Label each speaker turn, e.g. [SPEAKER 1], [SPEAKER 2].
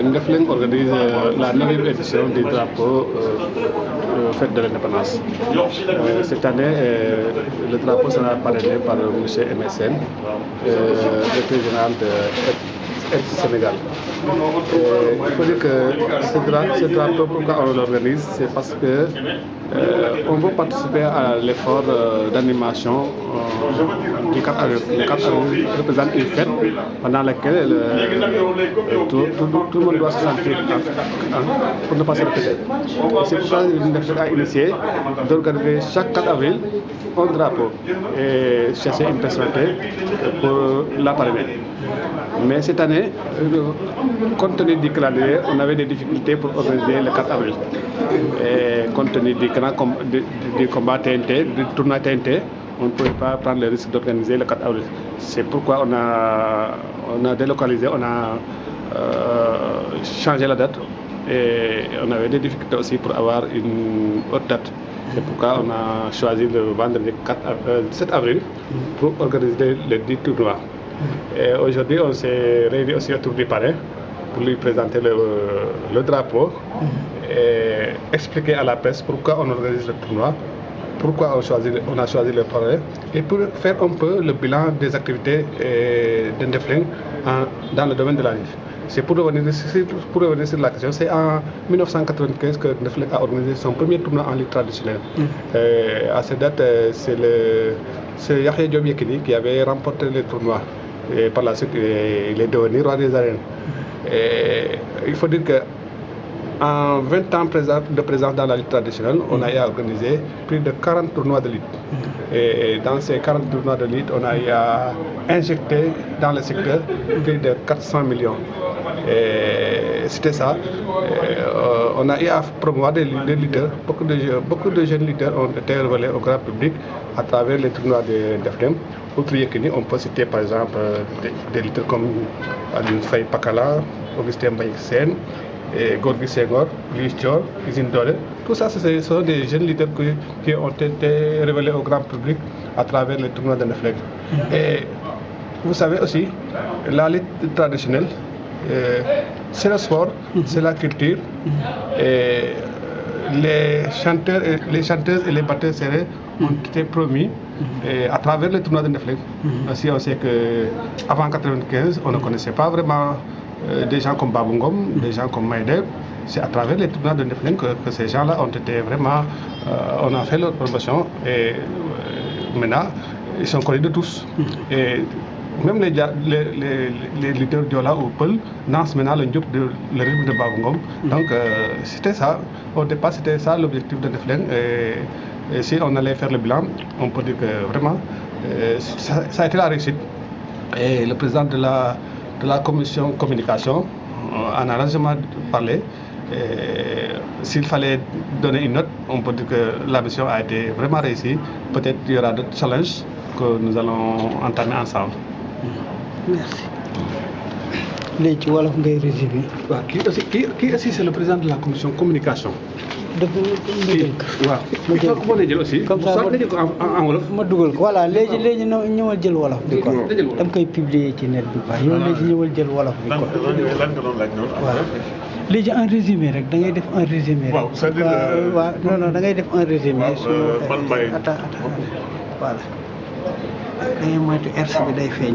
[SPEAKER 1] Ndefleng organise la 9e édition du drapeau Fête de l'Indépendance. Cette année, le drapeau sera parrainé par M. MSN, directeur général de Sénégal. Il faut dire que ce drapeau, pourquoi on l'organise, c'est parce que on veut participer à l'effort d'animation du 4 avril. Le 4 avril représente une fête pendant laquelle tout le monde doit se sentir pour ne pas se répéter. C'est pourquoi l'UNICEF a initié d'organiser chaque 4 avril un drapeau et chercher une personnalité pour la parrainer. Mais cette année, compte tenu du calendrier, on avait des difficultés pour organiser le 4 avril. Et compte tenu du combat TNT, du tournoi TNT, on ne pouvait pas prendre le risque d'organiser le 4 avril. C'est pourquoi on a délocalisé, on a changé la date et on avait des difficultés aussi pour avoir une autre date. C'est pourquoi on a choisi le vendredi 7 avril pour organiser le dit tournoi. Et aujourd'hui, on s'est réunis aussi autour du parrain pour lui présenter le drapeau et expliquer à la presse pourquoi on organise le tournoi, pourquoi on a choisi le parrain et pour faire un peu le bilan des activités de Ndefleng dans le domaine de la lutte. C'est pour revenir sur la question, c'est en 1995 que Ndefleng a organisé son premier tournoi en lutte traditionnelle. À cette date, c'est Yahya Diop Yekini qui avait remporté le tournoi. Et par la suite, il est devenu roi des arènes. Et il faut dire qu'en 20 ans de présence dans la lutte traditionnelle, on a organisé plus de 40 tournois de lutte. Et dans ces 40 tournois de lutte, on a injecté dans le secteur plus de 400 millions. Et c'était ça. On a eu à promouvoir des lutteurs. Beaucoup de jeunes lutteurs ont été révélés au grand public à travers les tournois de Ndefleng. Outre Yekini, on peut citer par exemple des lutteurs comme Alioune Faye Pakala, Augustin Mbaye Sène, Gorgui Senghor, Louis Thior, Usine Dole. Tout ça, ce sont des jeunes lutteurs qui ont été révélés au grand public à travers les tournois de Ndefleng. Et vous savez aussi, la lutte traditionnelle, c'est le sport, c'est la culture. Et les chanteuses et les batteurs serrés ont été promis à travers les tournois de Ndefleng. Aussi, on sait qu'avant 1995, on ne connaissait pas vraiment des gens comme Babou Ngom, des gens comme Maïdeb. C'est à travers les tournois de Ndefleng que ces gens-là ont été vraiment... on a fait leur promotion et maintenant, ils sont connus de tous. Et même les lutteurs Diola ou Peul dansent maintenant le rythme de Babou Ngom. Donc c'était ça, au départ c'était ça l'objectif de Ndefleng. Et si on allait faire le bilan, on peut dire que vraiment ça a été la réussite. Et le président de la commission communication en a largement parlé. S'il fallait donner une note, on peut dire que la mission a été vraiment réussie. Peut-être qu'il y aura d'autres challenges que nous allons entamer ensemble.
[SPEAKER 2] Merci. léegi ci wolof ngay résumé.
[SPEAKER 1] waaw kii aussi c'est le président de la commission communication.
[SPEAKER 2] dëgg la
[SPEAKER 1] waaw. moo lay jël aussi.
[SPEAKER 2] comme ça
[SPEAKER 1] ma jël ko en wolof.
[SPEAKER 2] ma dugal ko voilà léegi ñëwal jël wolof bi quoi. dama koy publier ci net bi quoi yow léegi ñëwal jël wolof bi quoi.
[SPEAKER 3] lan nga doon laaj noonu.
[SPEAKER 2] voilà léegi en résumé rek da ngay def un résumé.
[SPEAKER 3] waaw c'est-à-dire
[SPEAKER 2] waaw non da ngay def un résumé.
[SPEAKER 3] man may
[SPEAKER 2] attends voilà da ngay moytu RC bi day feeñ.